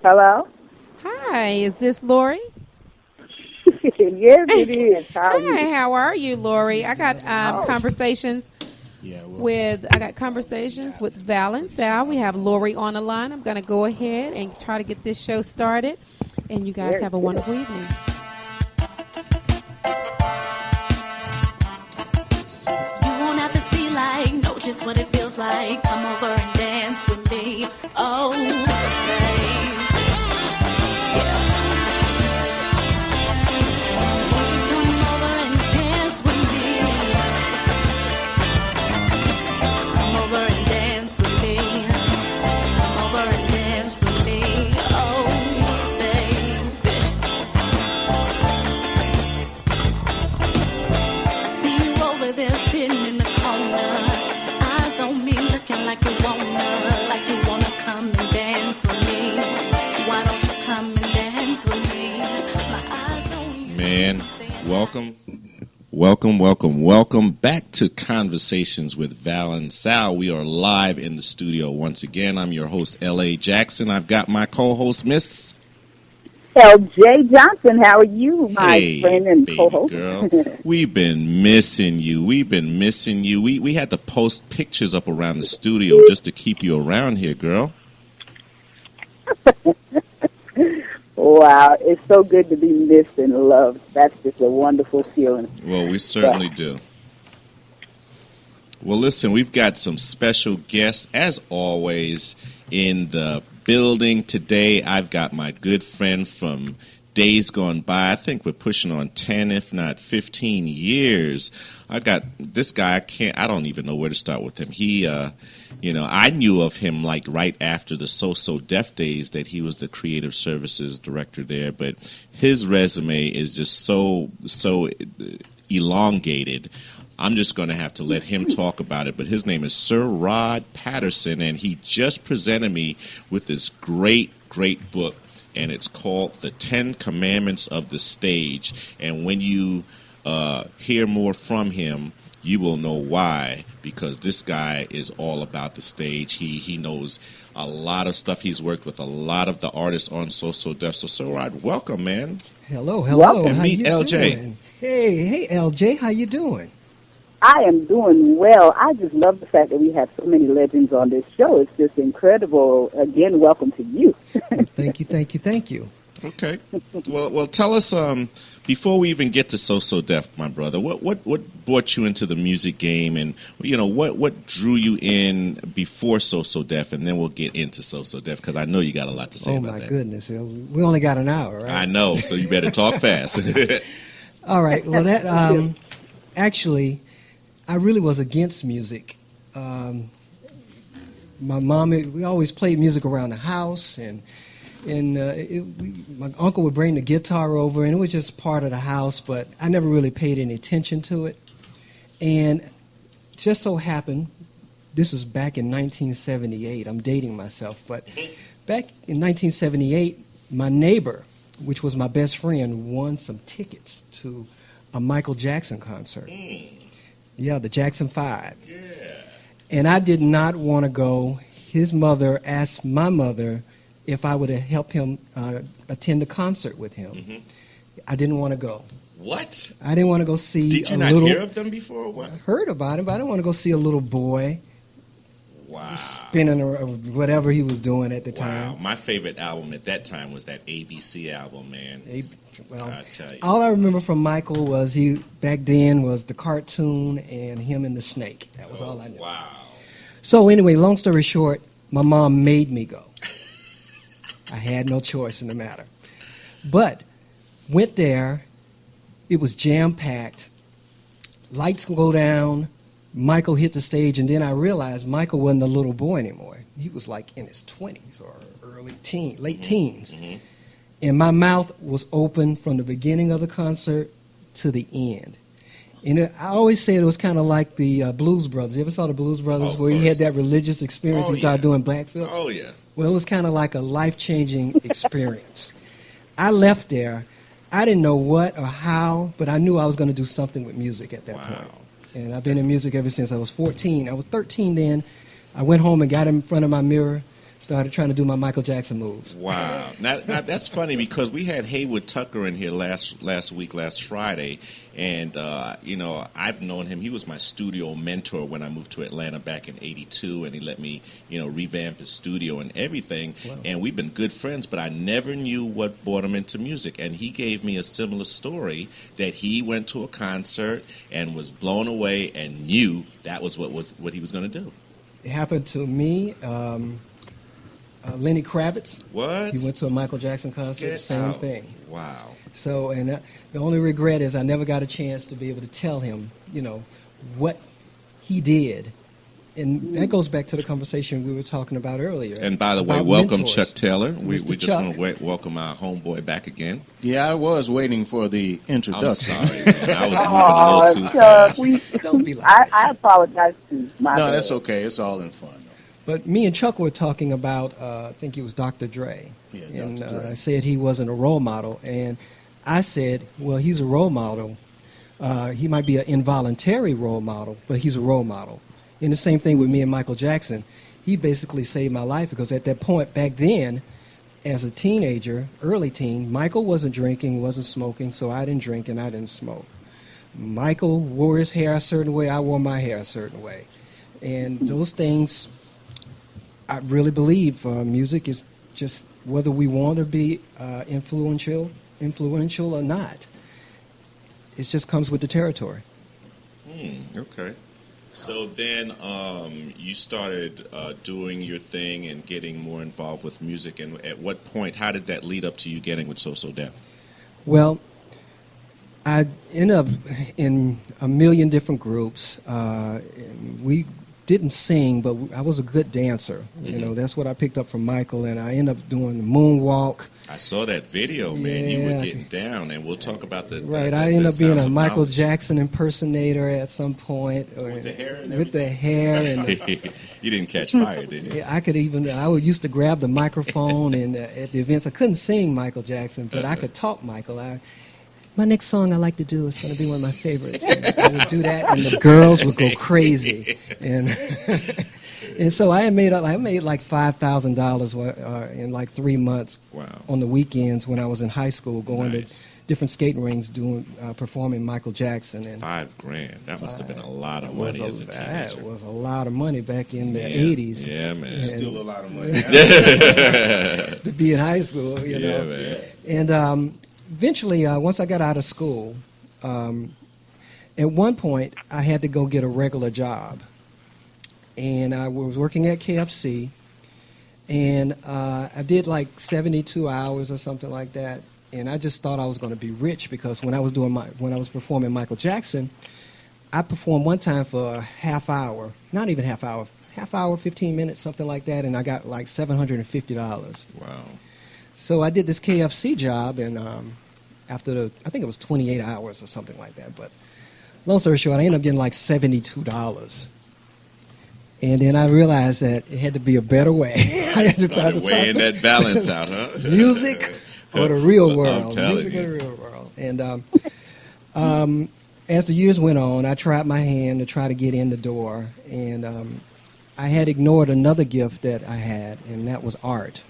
Hello? Hi, is this Lori? Yes, it is. How are Hi, you? how are you, Lori? I got Oh, conversations with Val and Sal. We have Lori on the line. I'm going to go ahead and try to get this show started, and you guys very have a good. wonderful evening. You won't have to see like, know just what it feels like. Come over and dance with me. Oh, babe. Yeah. Won't you come over and dance with me? Come over and dance with me. Come over and dance with me. Oh, baby. I see you over there sitting in the corner. Eyes on me looking like you wanna come and dance with me. Why don't you come and dance with me? My eyes on you. Man, welcome back to Conversations with Val and Sal. We are live in the studio once again. I'm your host, L.A. Jackson. I've got my co-host, Miss... L.J. Johnson, how are you, my friend and baby co-host? girl. We've been missing you. We had to post pictures up around the studio just to keep you around here, girl. Wow, it's so good to be missed and loved. That's just a wonderful feeling. Well, we certainly do. Well, listen, we've got some special guests, as always, in the building today. I've got my good friend from days gone by. I think we're pushing on 10, if not 15 years. I got this guy. I don't even know where to start with him. He, I knew of him like right after the So Deaf days that he was the creative services director there. But his resume is just so elongated. I'm just going to have to let him talk about it. But his name is SIR ROD PATTERSON, and he just presented me with this great book, and it's called The 10 Commandments of the Stage. And when you hear more from him, you will know why, because this guy is all about the stage. He knows a lot of stuff. He's worked with a lot of the artists on So Deaf. So, SIR ROD, welcome, man. Hello. And How meet you LJ. doing? Hey, LJ, how you doing? I am doing well. I just love the fact that we have so many legends on this show. It's just incredible. Again, welcome to you. Thank you. Okay. Well, tell us before we even get to So Deaf, my brother. What brought you into the music game, and what drew you in before So Deaf, and then we'll get into So Deaf because I know you got a lot to say about that. Oh my goodness, we only got an hour, right? I know, so you better talk fast. All right. Well, that actually, I really was against music. My mom, we always played music around the house, and my uncle would bring the guitar over, and it was just part of the house, but I never really paid any attention to it. And just so happened, this was back in 1978. I'm dating myself, but back in 1978, my neighbor, which was my best friend, won some tickets to a Michael Jackson concert. Yeah, the Jackson 5. Yeah. And I did not want to go. His mother asked my mother if I would help him attend the concert with him. Mm-hmm. I didn't want to go. What? I didn't want to go see Did you not hear of them before or what? I heard about him, but I didn't want to go see a little boy. Wow. Spinning or whatever he was doing at the time. Wow. My favorite album at that time was that ABC album, man. I tell you. All I remember from Michael was back then was the cartoon and him and the snake. That was all I knew. Wow. So anyway, long story short, my mom made me go. I had no choice in the matter. But went there. It was jam-packed. Lights go down. Michael hit the stage, and then I realized Michael wasn't a little boy anymore. He was like in his 20s or late teens. Mm-hmm. And my mouth was open from the beginning of the concert to the end. And I always say it was kind of like the Blues Brothers. You ever saw the Blues Brothers where he had that religious experience? He started doing blackfield? Oh, yeah. Well, it was kind of like a life-changing experience. I left there. I didn't know what or how, but I knew I was going to do something with music at that point. And I've been in music ever since I was 14. I was 13 then. I went home and got in front of my mirror, started trying to do my Michael Jackson moves. Wow. Now that's funny because we had Haywood Tucker in here last Friday, and I've known him. He was my studio mentor when I moved to Atlanta back in '82, and he let me revamp his studio and everything. Wow. And we've been good friends, but I never knew what brought him into music. And he gave me a similar story that he went to a concert and was blown away and knew that was what he was going to do. It happened to me. Lenny Kravitz. What? He went to a Michael Jackson concert. Get Same out. thing. Wow. So, and the only regret is I never got a chance to be able to tell him, what he did. And that goes back to the conversation we were talking about earlier. And by the way, about welcome mentors. Chuck Taylor. We Mr. just Chuck. want to welcome our homeboy back again. Yeah, I was waiting for the introduction. I'm sorry, man. I was moving a little too fast. Don't be like I that. apologize too. My No, bad. that's okay. It's all in fun. But me and Chuck were talking about, I think it was Dr. Dre. Yeah, And Dr. Dre. I said he wasn't a role model. And I said, well, he's a role model. He might be an involuntary role model, but he's a role model. And the same thing with me and Michael Jackson. He basically saved my life because at that point back then, as a teenager, early teen, Michael wasn't drinking, wasn't smoking, so I didn't drink and I didn't smoke. Michael wore his hair a certain way, I wore my hair a certain way. And those things, I really believe music is just whether we want to be influential or not. It just comes with the territory. Okay. So then you started doing your thing and getting more involved with music. And at what point, how did that lead up to you getting with So So Def? Well, I ended up in a million different groups. We didn't sing, but I was a good dancer. That's what I picked up from Michael, and I ended up doing the moonwalk. I saw that video, man. You were Yeah. getting down, and we'll talk about the Right, the I ended up being sounds a of Michael knowledge. Jackson impersonator at some point. With the hair and With the hair and You didn't catch fire, did you? yeah, I used to grab the microphone and at the events. I couldn't sing Michael Jackson, but I could talk Michael. My next song I like to do is going to be one of my favorites. And I would do that, and the girls would go crazy. And and so I made like $5,000 in like 3 months. Wow. On the weekends when I was in high school, going Nice. to different skating rinks, performing Michael Jackson. And $5,000. That must have been a lot of money as a that teenager. was a lot of money back in the Yeah. 80s. Yeah, man. And- Still a lot of money. to be in high school, you know. man. And eventually, once I got out of school, at one point I had to go get a regular job, and I was working at KFC, and I did like 72 hours or something like that, and I just thought I was going to be rich because when I was performing Michael Jackson, I performed one time for a half hour, not even half hour, 15 minutes, something like that, and I got like $750. Wow. So I did this KFC job, and after I think it was 28 hours or something like that. But long story short, I ended up getting like $72. And then I realized that it had to be a better way. I had to Started weighing that balance out, huh? Music or the real world. I'm telling Music you. or the real world. And as the years went on, I tried my hand to try to get in the door, and I had ignored another gift that I had, and that was art.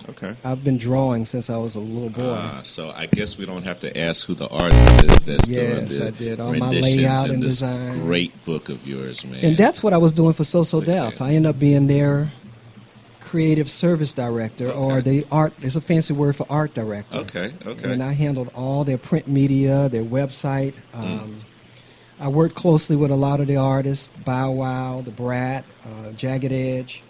Okay. I've been drawing since I was a little boy. So I guess we don't have to ask who the artist is that's doing Yes, the I did. All my renditions layout in and this design. great book of yours, man. And that's what I was doing for So So Look at Def. that. I ended up being their creative service director, or the art. It's a fancy word for art director. Okay. And I handled all their print media, their website. I worked closely with a lot of the artists, Bow Wow, The Brat, Jagged Edge,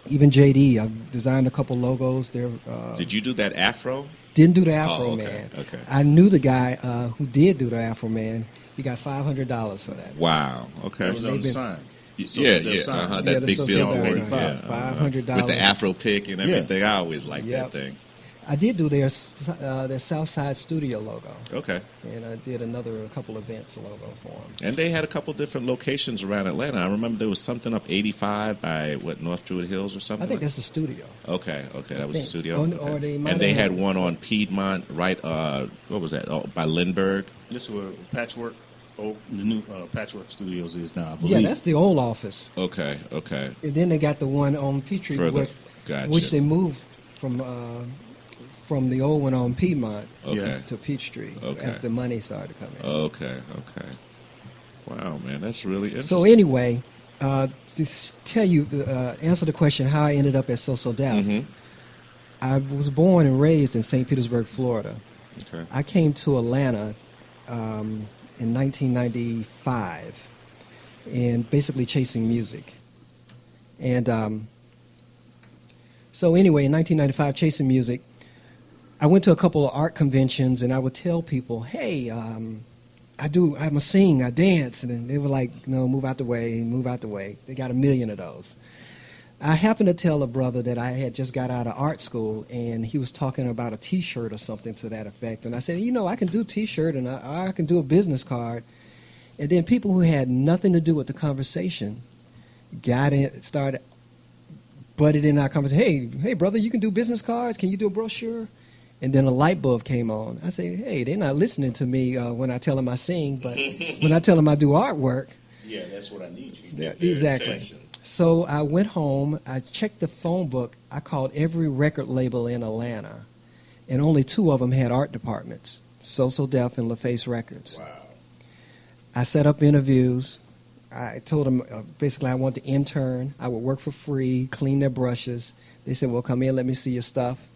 even JD. I designed a couple logos. Did you do that afro? Didn't do the Afro Oh, okay, Man. okay. I knew the guy who did do the Afro Man. He got $500 for that. Wow. Okay. That was on the They've sign. Yeah. Sign. That Yeah, the big social billboard. design. Yeah. $500. With the afro pick and everything. I always liked Yep. that thing. I did do their Southside Studio logo, Okay. and I did a couple events logo for them. And they had a couple different locations around Atlanta. I remember there was something up 85 by North Druid Hills or something. I think like that's the studio. Okay, that was the think. studio. Or they might and they have had one on Piedmont, right? What was that? Oh, by Lindbergh. This is where Patchwork, the new Patchwork Studios is now, I believe. Yeah, that's the old office. Okay. And then they got the one on Petrie. Further. Gotcha. Which they moved from the old one on Piedmont Okay. to Peachtree Okay. as the money started to come in. Okay. Wow, man, that's really interesting. So anyway, to tell you, answer the question how I ended up at So Deaf. Mm-hmm. I was born and raised in St. Petersburg, Florida. Okay. I came to Atlanta in 1995 and basically chasing music. And so anyway, in 1995, chasing music, I went to a couple of art conventions, and I would tell people, hey, I'm a sing, I dance. And then they were like, no, move out the way, move out the way. They got 1 million of those. I happened to tell a brother that I had just got out of art school, and he was talking about a T-shirt or something to that effect. And I said, I can do T-shirt, and I can do a business card. And then people who had nothing to do with the conversation got in, started, butted in our conversation. Hey, brother, you can do business cards? Can you do a brochure? And then a light bulb came on. I say, hey, they're not listening to me when I tell them I sing, but when I tell them I do artwork. Yeah, that's what I need you to Yeah, get their exactly. attention. So I went home. I checked the phone book. I called every record label in Atlanta, and only 2 of them had art departments, So Deaf and LaFace Records. Wow. I set up interviews. I told them basically I want to intern. I would work for free, clean their brushes. They said, well, come in, let me see your stuff.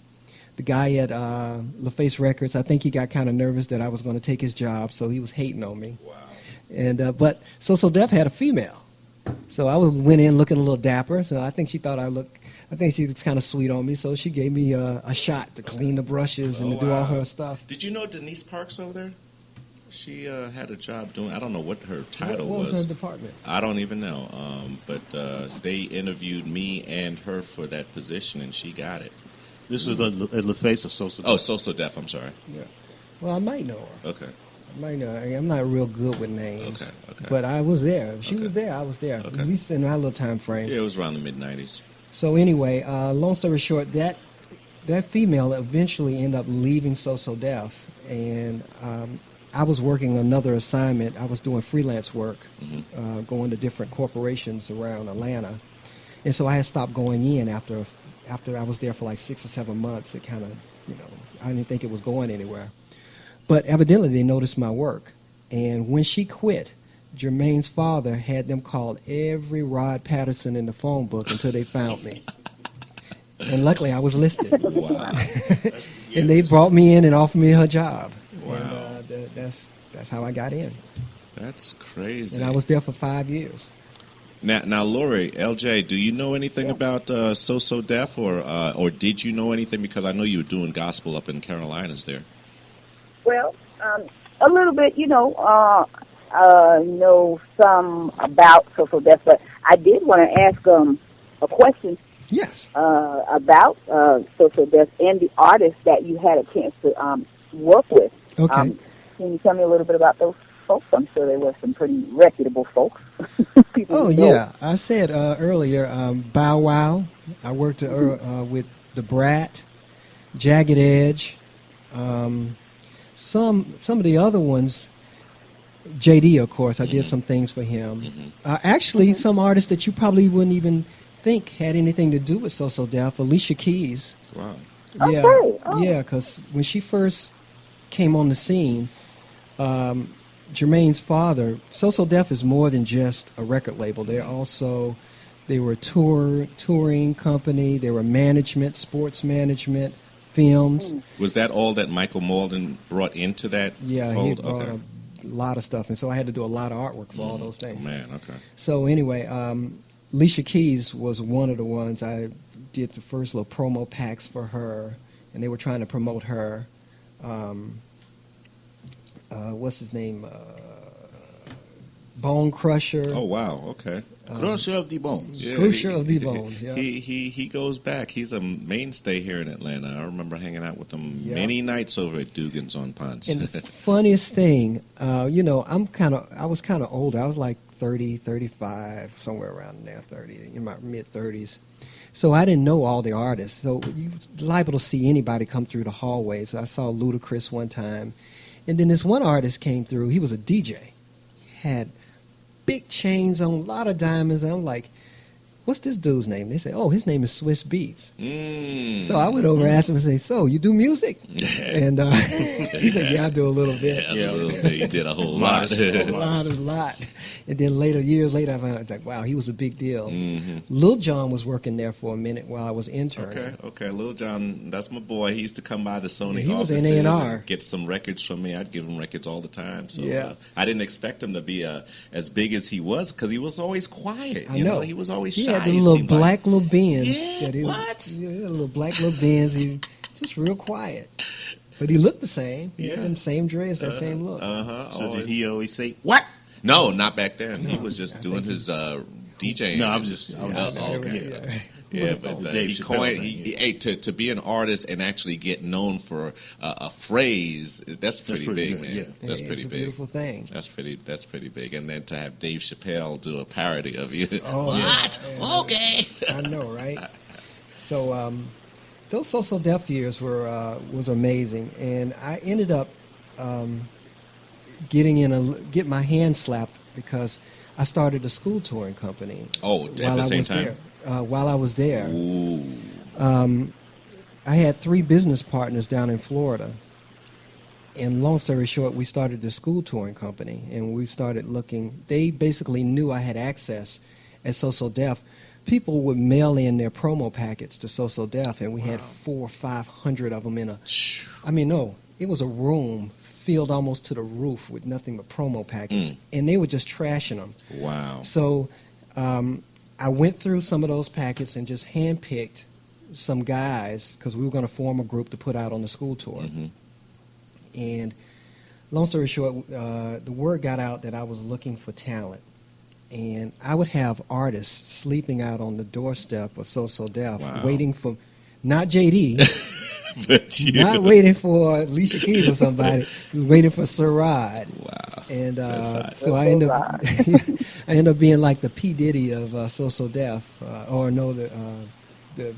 The guy at LaFace Records, I think he got kind of nervous that I was going to take his job, so he was hating on me. Wow. And but So Deaf had a female. So I went in looking a little dapper. So I think she thought I think she was kind of sweet on me. So she gave me a shot to clean the brushes and to do all her stuff. Did you know Denise Parks over there? She had a job doing, I don't know what her title What was her department? I don't even know. But they interviewed me and her for that position, and she got it. This is at LaFace or So Deaf? Oh, So Deaf, I'm sorry. Yeah. Well, I might know her. Okay. I might know her. I'm not real good with names. Okay. But I was there. If she Okay. was there, I was there. Okay. At least in my little time frame. Yeah, it was around the mid-'90s. So anyway, long story short, that female eventually ended up leaving So Deaf, and I was working another assignment. I was doing freelance work, going to different corporations around Atlanta, and so I had stopped going in after I was there for like 6 or 7 months. It kind of, I didn't think it was going anywhere. But evidently they noticed my work, and when she quit, Jermaine's father had them call every Rod Patterson in the phone book until they found me. And luckily I was listed. Wow. And they brought me in and offered me her job. Wow. And that's how I got in. That's crazy. And I was there for 5 years. Now, Lori, LJ, do you know anything about So Deaf, or did you know anything? Because I know you were doing gospel up in Carolinas there. Well, a little bit, know some about So Deaf, but I did want to ask a question. Yes. About So Deaf and the artists that you had a chance to work with. Okay. Can you tell me a little bit about those folks? I'm sure they were some pretty reputable folks. Oh, yeah. I said earlier, Bow Wow. I worked with The Brat, Jagged Edge. Some of the other ones, JD, of course, I did some things for him. Actually, some artists that you probably wouldn't even think had anything to do with So Deaf, Alicia Keys. Wow. Yeah, Okay. Oh. yeah, because when she first came on the scene, Jermaine's father, So Deaf is more than just a record label. They were a touring company. They were management, sports management, films. Was that all that Michael Malden brought into that Yeah, he fold? brought Okay. a lot of stuff, and so I had to do a lot of artwork for all those things. Oh, man, okay. So anyway, Alicia Keys was one of the ones I did the first little promo packs for her, and they were trying to promote her. What's his name? Bone Crusher. Oh, wow, okay. Crusher of the Bones. Yeah, Crusher of the Bones, yeah. He goes back. He's a mainstay here in Atlanta. I remember hanging out with him Yeah. many nights over at Dugan's on Ponce. And the funniest thing, I was kind of older. I was like 30, 35, somewhere around there, 30, in my mid-30s. So I didn't know all the artists. So you were liable to see anybody come through the hallway. So I saw Ludacris one time. And then this one artist came through. He was a DJ. Had big chains on, a lot of diamonds. And I'm like, what's this dude's name? They say, oh, his name is Swiss Beats. Mm. So I went over and asked him and say, so you do music? And he said, yeah, I do a little bit. Yeah, a little bit. You did a whole lot. a lot. And then years later, I found out, like, wow, he was a big deal. Mm-hmm. Lil Jon was working there for a minute while I was interning. Okay. Lil Jon, that's my boy. He used to come by the Sony He was offices in A&R. and get some records from me. I'd give him records all the time. So Yeah. I didn't expect him to be as big as he was because he was always quiet. I You know. He was always He shy. had the He little seemed black little Benz. Yeah, that he what? Yeah, little black little Benz. He just real quiet. But he looked the same. He had them same dreads, that same look. So did he always say, What? No, not back then. He was just doing his DJing. No, I was just okay. Yeah. Yeah, but Dave he Chappelle coined thing, to be an artist and actually get known for a phrase. That's pretty pretty big, good, man. yeah. That's Yeah, pretty it's a big. beautiful thing. That's pretty big. And then to have Dave Chappelle do a parody of you. Oh, What? yeah. Okay. I know, right? So those So Deaf years was amazing, and I ended up get my hand slapped because I started a school touring company. Oh, at the same time? While I was there. Ooh. I had 3 business partners down in Florida. And long story short, we started the school touring company, and we started looking. They basically knew I had access at So Deaf. People would mail in their promo packets to So Deaf, and we had 400 or 500 of them it was a room filled almost to the roof with nothing but promo packets, and they were just trashing them. Wow. So I went through some of those packets and just handpicked some guys because we were going to form a group to put out on the school tour. Mm-hmm. And long story short, the word got out that I was looking for talent. And I would have artists sleeping out on the doorstep of So Deaf, waiting for, not JD, But you. not waiting for Alicia Keys or somebody, waiting for SIR ROD. Wow. And That's hot. so I ended up, I ended up being like the P. Diddy of So Deaf, the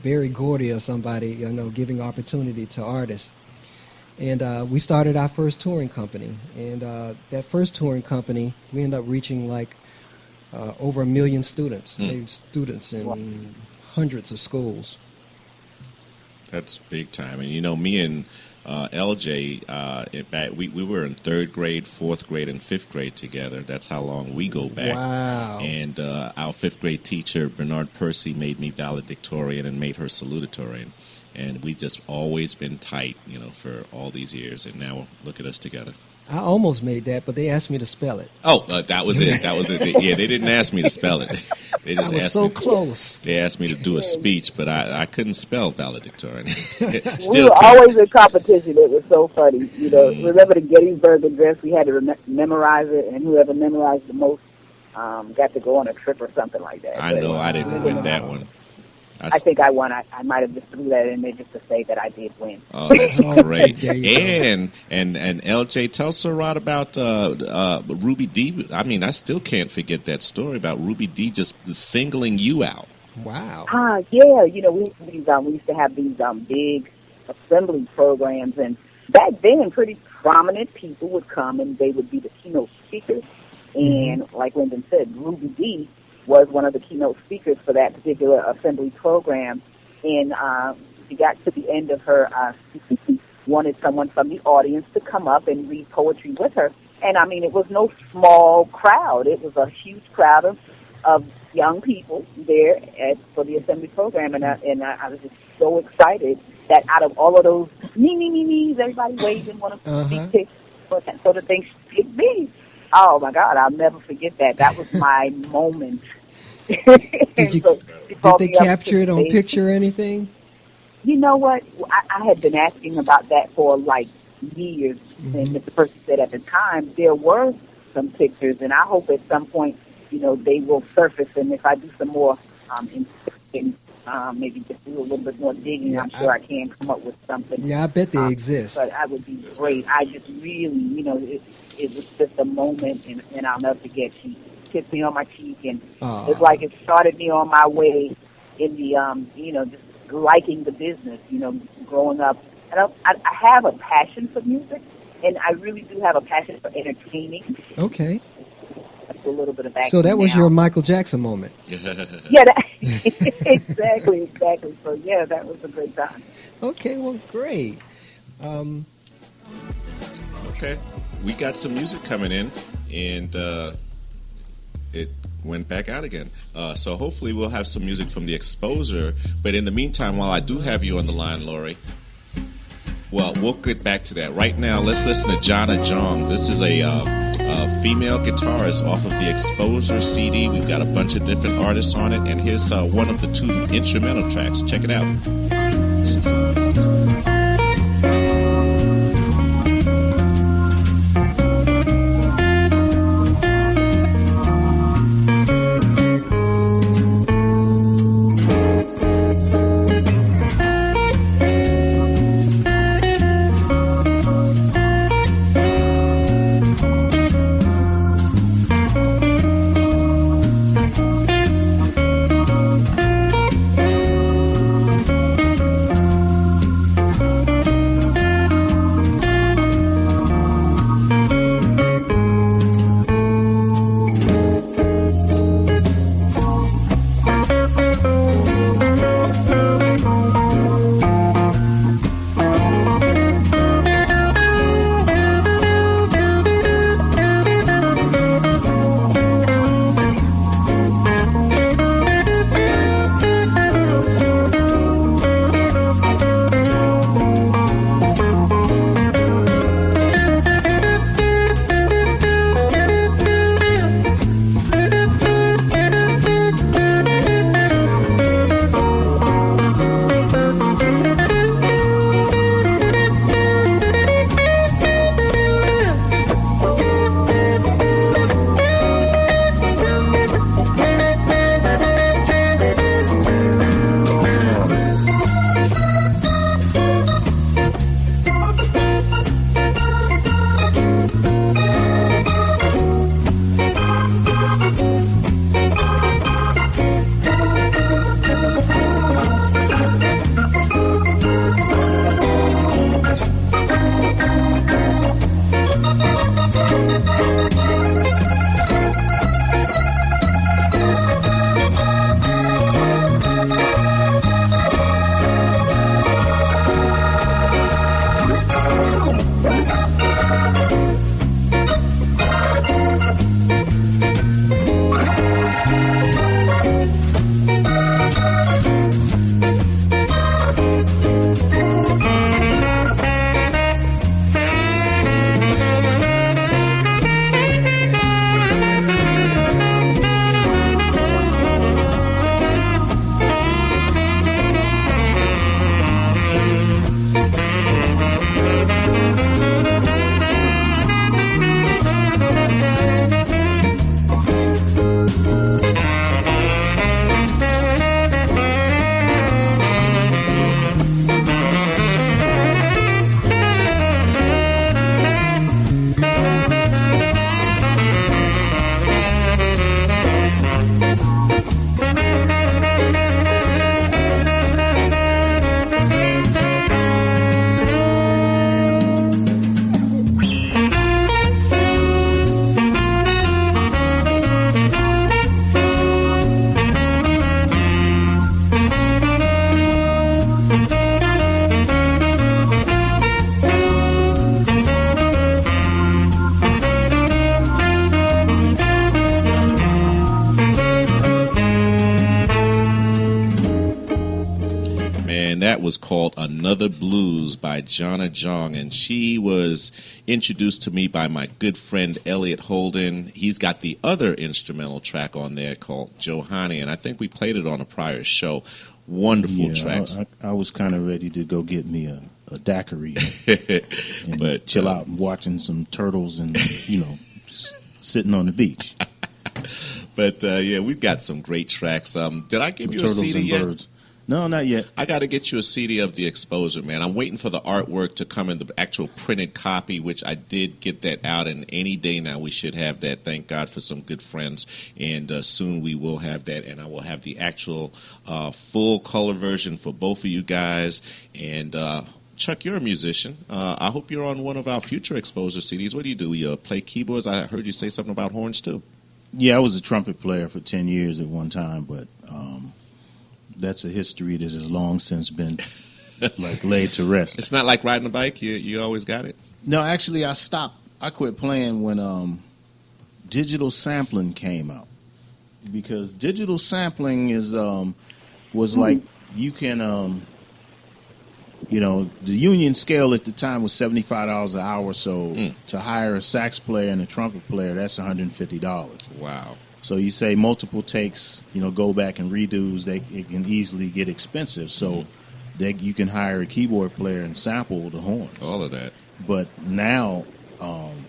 Barry Gordy or somebody, giving opportunity to artists. And we started our first touring company. And that first touring company, we ended up reaching like over 1 million students. Maybe students in hundreds of schools. That's big time. And me and LJ, we were in 3rd grade, 4th grade, and 5th grade together. That's how long we go back. Wow. And our 5th grade teacher, Bernard Percy, made me valedictorian and made her salutatorian. And we just always been tight, for all these years. And now look at us together. I almost made that, but they asked me to spell it. Oh, that was it. Yeah, they didn't ask me to spell it. They just I was asked so me. close. They asked me to do a speech, but I couldn't spell valedictorian. We Still were can't. always in competition. It was so funny. Remember the Gettysburg Address? We had to memorize it, and whoever memorized the most got to go on a trip or something like that. I know I didn't win that one. I think I won. I might have just threw that in there just to say that I did win. Oh, that's great. There you And LJ, tell SIR ROD about Ruby D. I mean, I still can't forget that story about Ruby D just singling you out. Wow. Yeah. We used to have these big assembly programs, and back then, pretty prominent people would come, and they would be the keynote speakers. And like Lyndon said, Ruby D was one of the keynote speakers for that particular assembly program. And she got to the end of her speech, wanted someone from the audience to come up and read poetry with her. And, it was no small crowd. It was a huge crowd of young people there for the assembly program. And I was just so excited that out of all of those me's, everybody waved and wanted to be picked. So that they picked me. Oh, my God, I'll never forget that. That was my moment. Did they capture it on picture or anything? You know what? I had been asking about that for like years. And Mr. Percy said at the time there were some pictures, and I hope at some point, they will surface. And if I do some more maybe just do a little bit more digging, I'm sure I can come up with something. Yeah, I bet they exist. But I would be great. I just really, it was just a moment, and I'll never forget. She kissed me on my cheek, and it's like it started me on my way in the, just liking the business, growing up. And I have a passion for music, and I really do have a passion for entertaining. Okay. That's a little bit of background. So that was your Michael Jackson moment. Yeah, Exactly. So, yeah, that was a great time. Okay, well, great. Okay, we got some music coming in, and it went back out again. So hopefully we'll have some music from the Exposure. But in the meantime, while I do have you on the line, Lori, well, we'll get back to that. Right now, let's listen to Jonna Jong. This is a female guitarist off of the Exposure CD. We've got a bunch of different artists on it, and here's one of the 2 instrumental tracks. Check it out. That was called Another Blues by Jonna Jong, and she was introduced to me by my good friend Elliot Holden. He's got the other instrumental track on there called Johanny, and I think we played it on a prior show. Wonderful tracks. I was kind of ready to go get me a daiquiri and but chill out and watching some turtles and, just sitting on the beach. But, yeah, we've got some great tracks. Did I give you a CD yet? Birds. No, not yet. I got to get you a CD of The Exposure, man. I'm waiting for the artwork to come in the actual printed copy, which I did get that out, and any day now we should have that. Thank God for some good friends, and soon we will have that, and I will have the actual full color version for both of you guys. And Chuck, you're a musician. I hope you're on one of our future Exposure CDs. What do? You play keyboards? I heard you say something about horns, too. Yeah, I was a trumpet player for 10 years at one time, but that's a history that has long since been like laid to rest. It's not like riding a bike. You always got it. No, actually, I stopped. I quit playing when digital sampling came out, because digital sampling was like, you can the union scale at the time was $75 an hour. So to hire a sax player and a trumpet player, that's $150. Wow. So you say multiple takes, go back and redos, it can easily get expensive. So you can hire a keyboard player and sample the horns. All of that. But now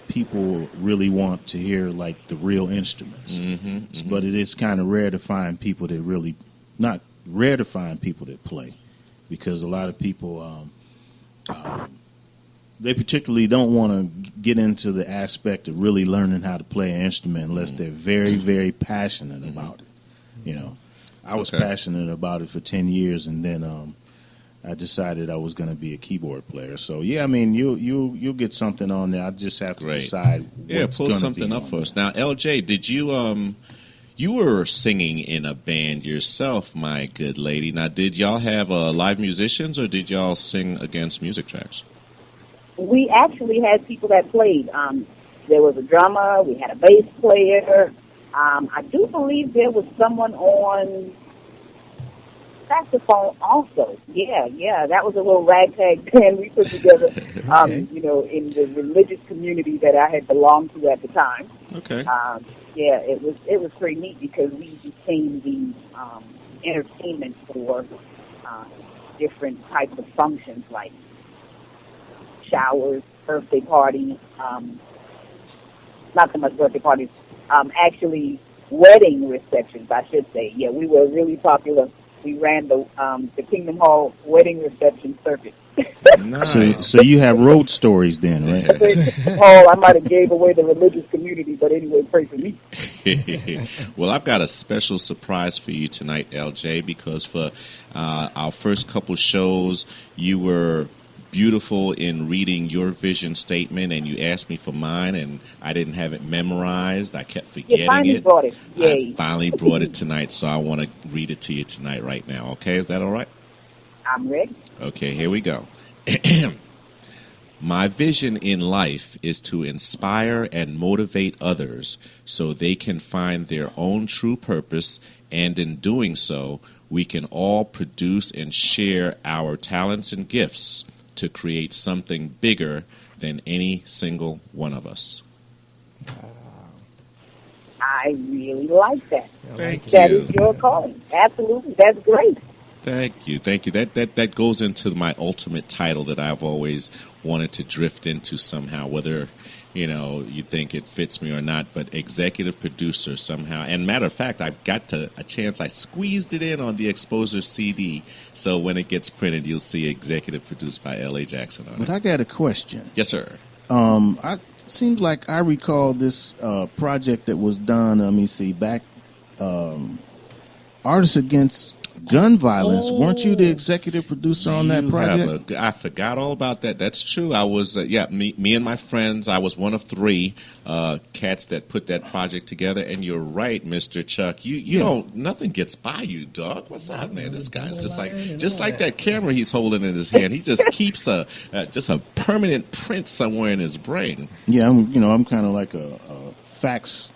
people really want to hear like the real instruments. But it is kind of rare to find people that really, not rare to find people that play, because a lot of people, they particularly don't want to get into the aspect of really learning how to play an instrument unless they're very, very passionate about it. I was passionate about it for 10 years, and then I decided I was going to be a keyboard player. So yeah, I mean, you'll get something on there. I just have to decide. Pull something up for us now. LJ, did you you were singing in a band yourself, my good lady. Now, did y'all have live musicians, or did y'all sing against music tracks? We actually had people that played. There was a drummer. We had a bass player. I do believe there was someone on saxophone also. Yeah, that was a little ragtag band we put together, in the religious community that I had belonged to at the time. Okay. Yeah, it was pretty neat because we became the entertainment for different types of functions like showers, birthday parties, not so much birthday parties, actually wedding receptions, I should say. Yeah, we were really popular. We ran the Kingdom Hall wedding reception circuit. Nice. So you have road stories then, right? I might have gave away the religious community, but anyway, pray for me. Well, I've got a special surprise for you tonight, LJ, because for our first couple shows, you were beautiful in reading your vision statement, and you asked me for mine, and I didn't have it memorized. I kept forgetting it. Brought it. Yay. I finally brought it tonight, so I want to read it to you tonight right now. Okay, is that all right? I'm ready. Okay, here we go. My vision in life is to inspire and motivate others so they can find their own true purpose, and in doing so, we can all produce and share our talents and gifts to create something bigger than any single one of us. I really like that. Thank you. That is your calling. Absolutely. That's great. Thank you. That goes into my ultimate title that I've always wanted to drift into somehow, whether you think it fits me or not, but executive producer somehow. And matter of fact, I got a chance. I squeezed it in on the Exposure CD, so when it gets printed, you'll see executive produced by L.A. Jackson on it. But I got a question. Yes, sir. Seems like I recall this project that was done. Let me see, back Artists Against Gun Violence. Weren't you the executive producer on that project? I forgot all about that. That's true. I was, me and my friends, I was one of three cats that put that project together. And you're right, Mr. Chuck. You don't, nothing gets by you, dog. What's up, man? This guy's just like that camera he's holding in his hand. He just keeps a permanent print somewhere in his brain. Yeah, I'm kind of like a facts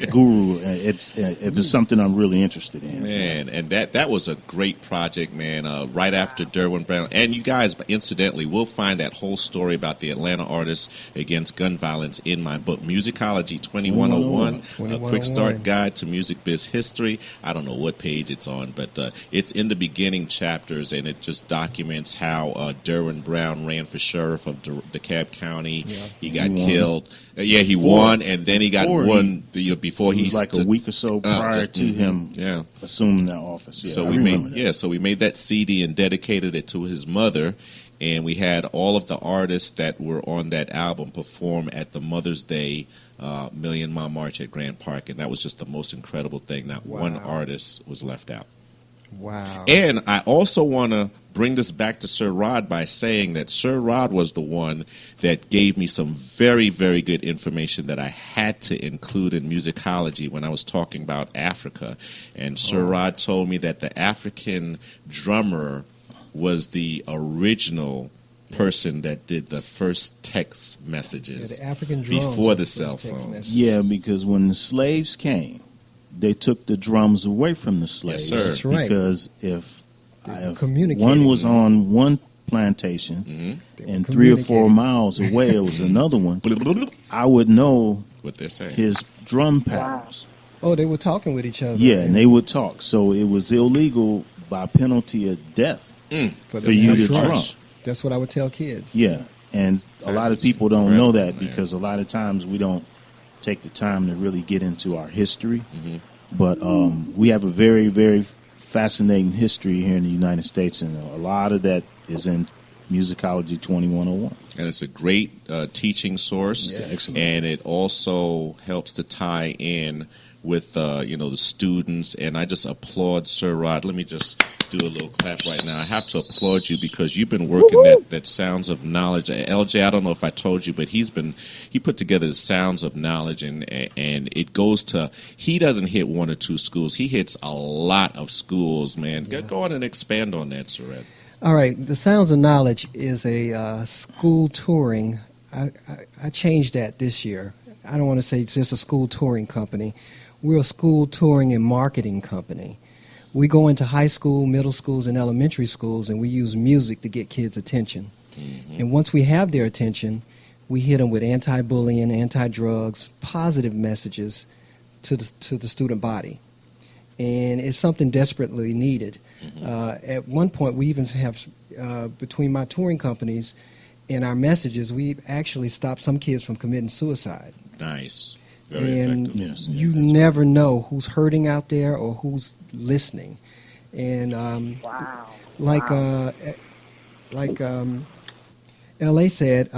guru. If it's something I'm really interested in, man. And that was a great project, man. Right after Derwin Brown, and you guys, incidentally, will find that whole story about the Atlanta artists against gun violence in my book, Musicology 2101, a quick start guide to music biz history. I don't know what page it's on, but it's in the beginning chapters, and it just documents how Derwin Brown ran for sheriff of DeKalb County. Yeah. He got killed. He won, and then he got one before he was like a week or so prior to him assuming that office. Yeah, so we made that CD and dedicated it to his mother, and we had all of the artists that were on that album perform at the Mother's Day Million Mile March at Grant Park, and that was just the most incredible thing. Not one artist was left out. Wow. And I also want to bring this back to Sir Rod by saying that Sir Rod was the one that gave me some very, very good information that I had to include in musicology when I was talking about Africa. And Sir Rod told me that the African drummer was the original person that did the first text messages the African drums before were the the cell first text phone. messages. Yeah, because when the slaves came, they took the drums away from the slaves. Yes, sir. That's right. Because if communicating. one was on one plantation and 3 or 4 communicating. miles away it was another one, I would know What they're saying. his drum patterns. Oh, they were talking with each other. Yeah, and they would talk. So it was illegal by penalty of death for you to drum. That's what I would tell kids. Yeah, and a lot of people don't know incredible, that man. because a lot of times we don't take the time to really get into our history. But we have a very, very fascinating history here in the United States, and a lot of that is in Musicology 2101. And it's a great teaching source. Yeah, excellent. And it also helps to tie in with the students. And I just applaud Sir Rod. Let me just do a little clap right now. I have to applaud you because you've been working that Sounds of Knowledge. LJ, I don't know if I told you, but he put together the Sounds of Knowledge, and it goes to, he doesn't hit 1 or 2 schools. He hits a lot of schools, man. Go on and expand on that, Sir Rod. All right, the Sounds of Knowledge is a school touring. I changed that this year. I don't want to say it's just a school touring company. We're a school touring and marketing company. We go into high school, middle schools, and elementary schools, and we use music to get kids' attention. And once we have their attention, we hit them with anti-bullying, anti-drugs, positive messages to the student body. And it's something desperately needed. At one point, we even have, between my touring companies and our messages, we actually stopped some kids from committing suicide. Nice. Very And effective. Yes, you never know who's hurting out there or who's listening. And Wow. like LA said,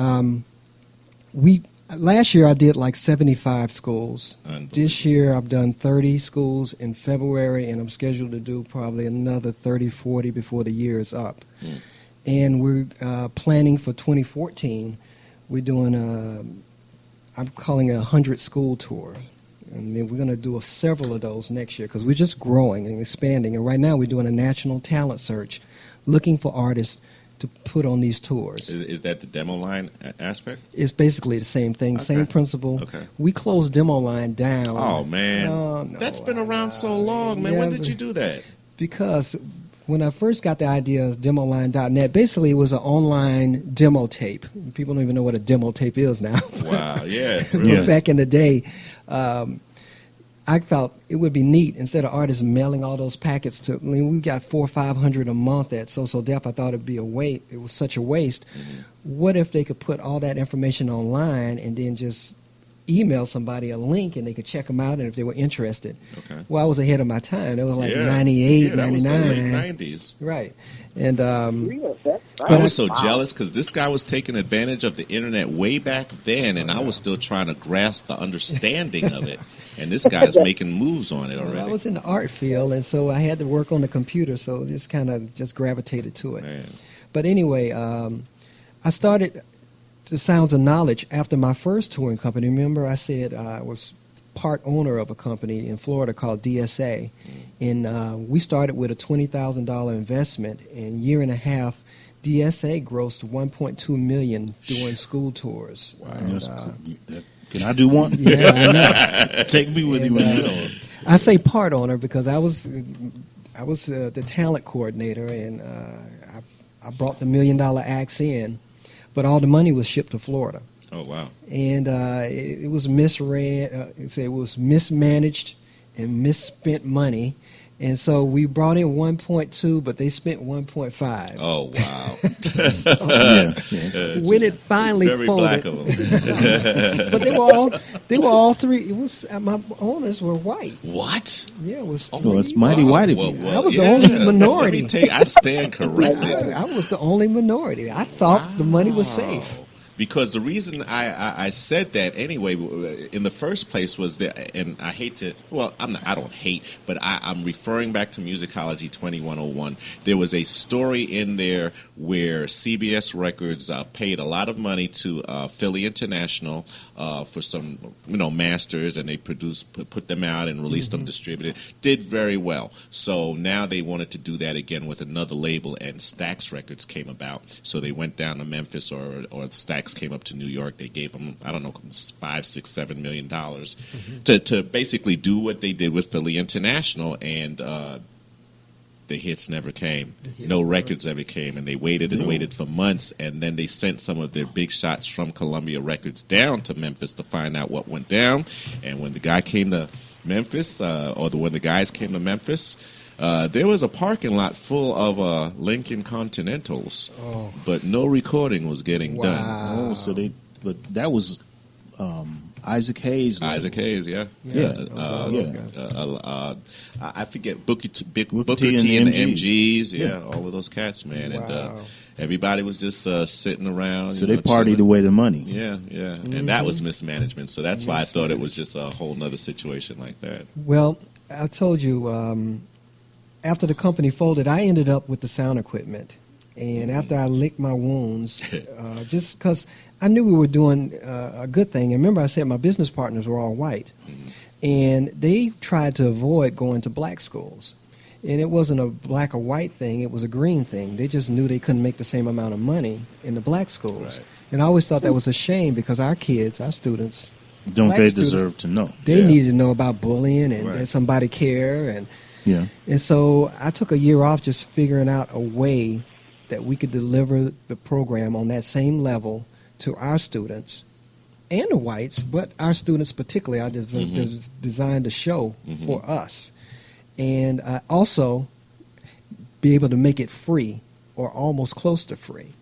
last year I did like 75 schools. This year I've done 30 schools in February, and I'm scheduled to do probably another 30, 40 before the year is up. And we're planning for 2014. We're doing I'm calling it a 100 school tour. And then we're going to do several of those next year because we're just growing and expanding. And right now we're doing a national talent search, looking for artists to put on these tours. Is that the demo line aspect? It's basically the same thing, same principle. Okay. We closed Demo Line down. Oh, man. No, That's been around so long, man. Yeah, When did but- you do that? Because when I first got the idea of demoline.net, basically it was an online demo tape. People don't even know what a demo tape is now. Wow, yeah. But Really. back in the day, I thought it would be neat instead of artists mailing all those packets to. I mean, we got 400 or 500 a month at So Deaf. I thought it'd be a waste. It was such a waste. What if they could put all that information online and then just email somebody a link and they could check them out and if they were interested? Okay. Well, I was ahead of my time. That was like Yeah. 98, Yeah, that was the 99. late 90s. Right. And Real, that's right. I was so Wow. jealous because this guy was taking advantage of the internet way back then, and I was still trying to grasp the understanding of it. And this guy's making moves on it well, already. I was in the art field, and so I had to work on the computer, so just kind of just gravitated to it. Man. But anyway, I started the Sounds of Knowledge after my first touring company. Remember I said I was part owner of a company in Florida called DSA, and we started with a $20,000 investment. In a year and a half, DSA grossed $1.2 million doing school tours. And, That's cool. Can I do one? yeah, I know. Take me with you. I say part owner because I was the talent coordinator, and I brought the $1 million acts in, but all the money was shipped to Florida. Oh, wow. And it was misread. It was mismanaged and misspent money. And so we brought in 1.2, but they spent 1.5. Oh, wow. When it finally Very folded, black of him. but they were all three. It was my owners were white. What? Yeah, it was. Well, it's mighty white of you. I was the only minority. I stand corrected. I was the only minority. I thought the money was safe. Because the reason I said that anyway in the first place was that, and I hate to, well, I don't hate, but I'm referring back to Musicology 2101. There was a story in there where CBS Records paid a lot of money to Philly International for some, masters, and they put them out and released them distributed. Did very well. So now they wanted to do that again with another label, and Stax Records came about. So they went down to Memphis, or Stax came up to New York. They gave them, I don't know, $5, $6, $7 million to basically do what they did with Philly International, and the hits never came. No records ever came, and they waited and waited for months, and then they sent some of their big shots from Columbia Records down to Memphis to find out what went down. And when the guy came to Memphis, when the guys came to Memphis, there was a parking lot full of Lincoln Continentals, but no recording was getting done. But that was Isaac Hayes. Isaac Hayes, yeah. I forget Booker T and the MGs, all of those cats, man. And everybody was just sitting around. So they partied away the money. Yeah. And that was mismanagement. So that's why I thought it was just a whole nother situation like that. Well, I told you, after the company folded, I ended up with the sound equipment. And after I licked my wounds, just because I knew we were doing a good thing. And remember I said my business partners were all white. And they tried to avoid going to black schools. And it wasn't a black or white thing. It was a green thing. They just knew they couldn't make the same amount of money in the black schools. Right. And I always thought that was a shame because our kids, our students, don't they deserve to know? They needed to know about bullying and that somebody care. And so I took a year off just figuring out a way that we could deliver the program on that same level to our students and the whites, but our students particularly. I designed a show for us. And also be able to make it free or almost close to free.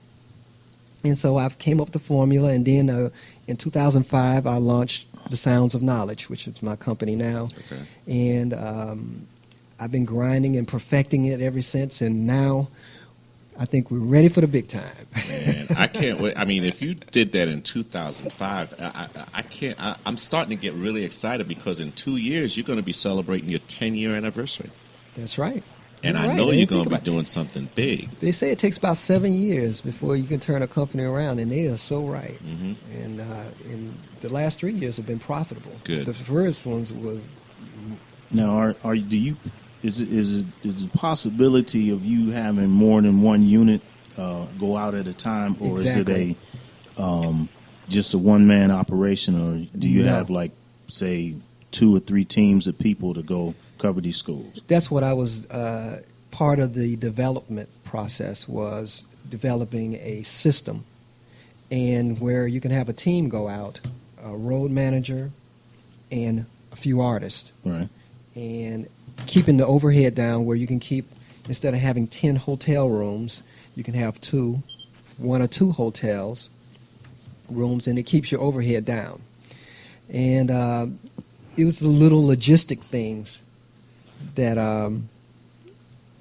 And so I came up with the formula, and then in 2005 I launched The Sounds of Knowledge, which is my company now. Okay. And I've been grinding and perfecting it ever since, and now I think we're ready for the big time. Man, I can't wait. I mean, if you did that in 2005, I can't. I'm starting to get really excited because in 2 years you're going to be celebrating your 10-year anniversary. That's right. And I know you're going to be doing something big. They say it takes about 7 years before you can turn a company around, and they are so right. And the last 3 years have been profitable. Good. The first ones was. Now, is it a possibility of you having more than one unit go out at a time, or Exactly. is it just a one-man operation, or do you have, like, say, 2 or 3 teams of people to go cover these schools? That's what I was part of the development process, was developing a system, and where you can have a team go out, a road manager, and a few artists, Right. and keeping the overhead down where you can keep, instead of having 10 hotel rooms, you can have 1 or 2 hotels rooms, and it keeps your overhead down. And it was the little logistic things that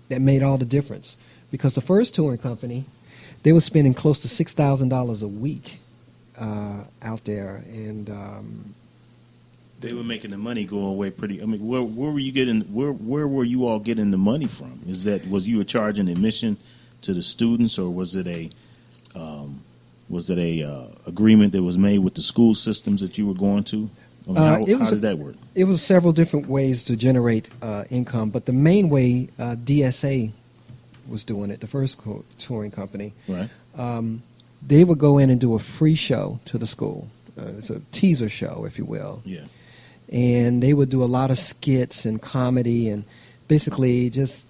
that made all the difference. Because the first touring company, they were spending close to $6,000 a week out there, and They were making the money go away pretty. I mean, where were you getting? Where were you all getting the money from? Was you charging admission to the students, or was it a agreement that was made with the school systems that you were going to? I mean, how did that work? It was several different ways to generate income, but the main way DSA was doing it, the first touring company. Right. They would go in and do a free show to the school. It's a teaser show, if you will. Yeah. And they would do a lot of skits and comedy and basically just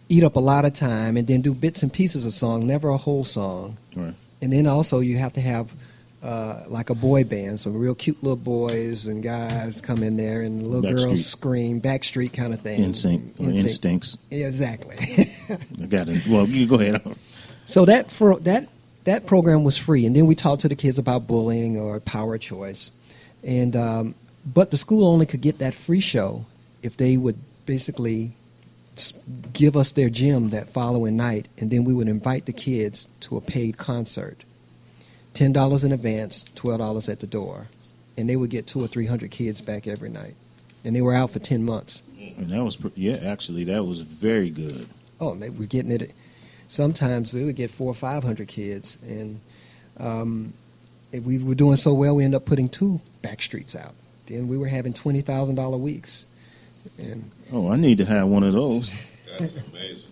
eat up a lot of time, and then do bits and pieces of song, never a whole song. Right. And then also you have to have like a boy band, some real cute little boys and guys come in there, and little girls scream, Backstreet kind of thing. Instincts. Yeah, exactly. I got it. Well, you go ahead. So that program was free, and then we talked to the kids about bullying or power choice, and but the school only could get that free show if they would basically give us their gym that following night, and then we would invite the kids to a paid concert. $10 in advance, $12 at the door, and they would get 200 or 300 kids back every night, and they were out for 10 months. And that was actually that was very good. Oh, and they were getting it. Sometimes they would get 400 or 500 kids, and we were doing so well we ended up putting 2 back streets out. Then we were having $20,000 weeks. And I need to have one of those. That's amazing.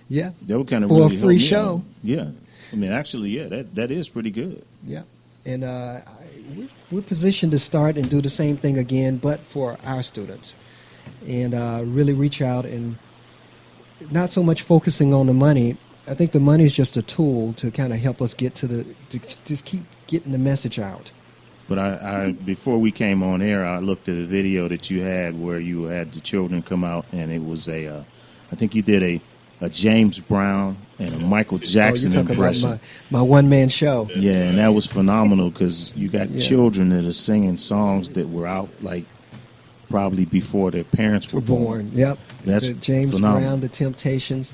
yeah, That would kind of for really a free help me show. out. Yeah, I mean, actually, yeah, that is pretty good. Yeah, and we're positioned to start and do the same thing again, but for our students, and really reach out and not so much focusing on the money. I think the money is just a tool to kind of help us get to just keep getting the message out. But I before we came on air, I looked at a video that you had where you had the children come out, and it was I think you did a James Brown and a Michael Jackson you're talking impression. about my one-man show. Yeah, and that was phenomenal because you got children that are singing songs that were out like probably before their parents were born. Yep, That's the James phenomenal. Brown, the Temptations.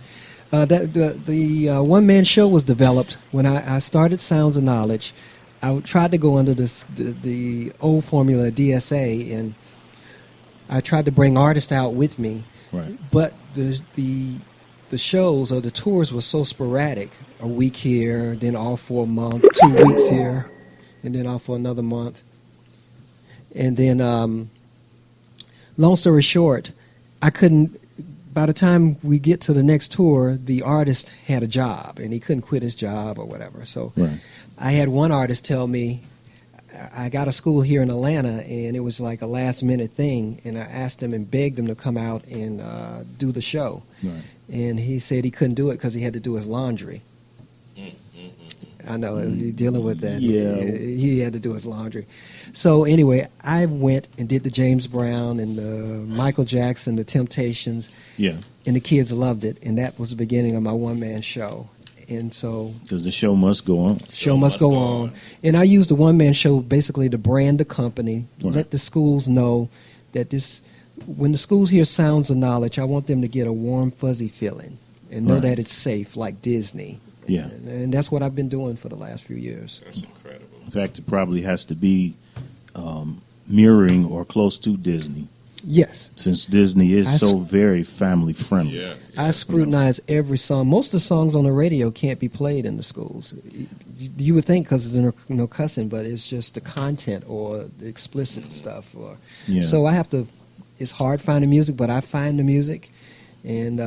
The one-man show was developed when I started Sounds of Knowledge. I tried to go under the old formula DSA, and I tried to bring artists out with me. Right. But the shows or the tours were so sporadic. A week here, then off for a month, 2 weeks here, and then off for another month. And then, long story short, I couldn't. By the time we get to the next tour, the artist had a job, and he couldn't quit his job or whatever. So Right. I had one artist tell me, I got a school here in Atlanta, and it was like a last-minute thing, and I asked him and begged him to come out and do the show. Right. And he said he couldn't do it because he had to do his laundry. I know, you're dealing with that. Yeah. He had to do his laundry. So anyway, I went and did the James Brown and the Michael Jackson, the Temptations, Yeah, and the kids loved it, and that was the beginning of my one-man show. And so because the show must go on. show must go on. And I used the one-man show basically to brand the company, Right. let the schools know that when the schools hear Sounds of Knowledge, I want them to get a warm, fuzzy feeling and know Right. that it's safe, like Disney. Yeah. And that's what I've been doing for the last few years. That's incredible. In fact, it probably has to be mirroring or close to Disney, Yes. since Disney is I so very family friendly. Yeah. I scrutinize every song. Most of the songs on the radio can't be played in the schools. You would think because there's no cussing, but it's just the content or the explicit stuff. Yeah. So I have to. It's hard finding music, but I find the music, and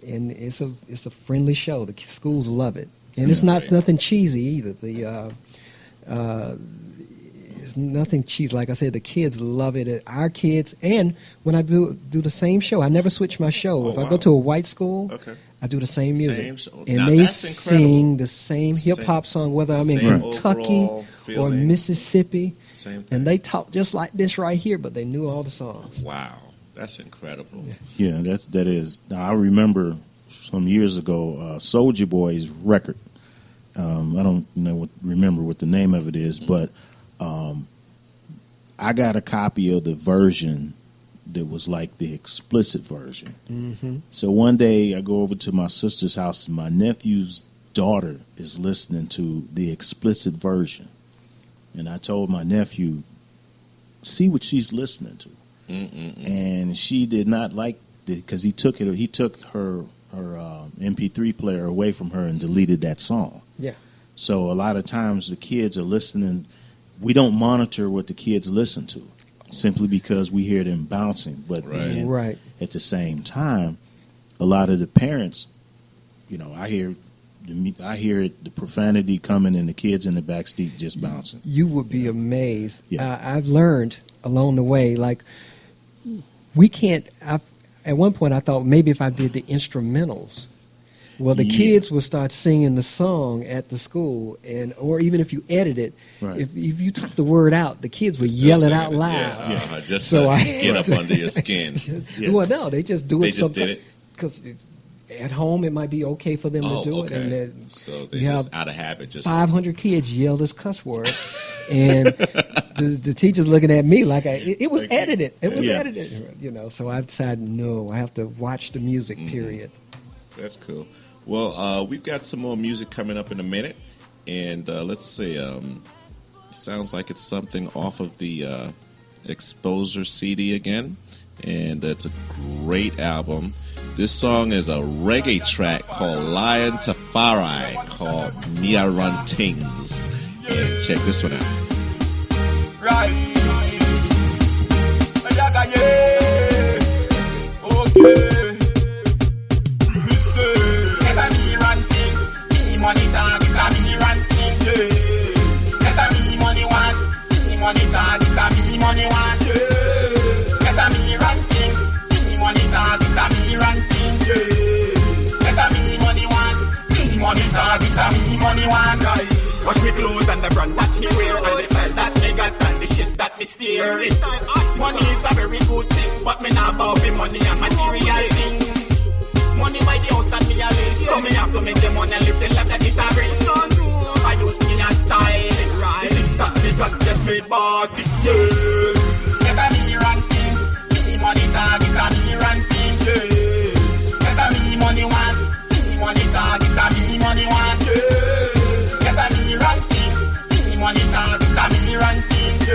it's a friendly show. The schools love it, and it's not Right. nothing cheesy either. It's nothing cheesy. Like I said, the kids love it. Our kids, and when I do the same show, I never switch my show. Oh, If I wow. go to a white school, Okay. I do the same music, Same show. and Now, they that's incredible. sing the same hip hop song, whether I'm in Same Kentucky overall or feeling. Mississippi, Same thing. and they talk just like this right here, but they knew all the songs. Wow. That's incredible. Yeah, that is. Now, I remember some years ago, Soulja Boy's record. I don't remember what the name of it is, but I got a copy of the version that was like the explicit version. Mm-hmm. So one day I go over to my sister's house, and my nephew's daughter is listening to the explicit version, and I told my nephew, "See what she's listening to." And she did not like it because he took her MP3 player away from her and deleted that song. Yeah. So a lot of times the kids are listening. We don't monitor what the kids listen to simply because we hear them bouncing. But then Right. at the same time, a lot of the parents, I hear the profanity coming and the kids in the back seat just bouncing. You would be amazed. Yeah. I've learned along the way, like, we can't. At one point, I thought maybe if I did the instrumentals, well, the Yeah. kids would start singing the song at the school, or even if you edit it, Right. if you took the word out, the kids would Still yell it singing out loud. Yeah, just So to I get up under your skin. Yeah. Well, no, they just do They it. just did it? Because at home it might be okay for them Oh, to do okay. it, and then So they you just have out of habit just 500 kids yell this cuss word, and the teacher's looking at me like it was edited. It was Yeah. edited, So I decided, no, I have to watch the music. Period. That's cool. Well, we've got some more music coming up in a minute, And let's see, sounds like it's something off of the Exposure CD again. And it's a great album. This song is a reggae track called Lion Tafari, called Mia Run Tings. And check this one out. Right. Okay. Listen. Yes, I mean run things. Me money target, I mean run things. Yes, I mean money want. Me money target, I mean money want. Yes, I mean run things. Me money target, I mean run things. Yes, I mean money want. Me money target, I mean money want. Watch me clothes and the brand, watch me wear, and the style that me got and the shits that me steer. Money is a very good thing, but me not about the money and material things. Money by the house that me a live, so me have to make the money and live the life that it a bring. I use me a style, right? The things that me got just me bought it, yes. Yes, I me run things, me money target and me run things, yes. Yes, I me money want, me money target and me money want, yes. Yes, I me run things, me money target and me run things,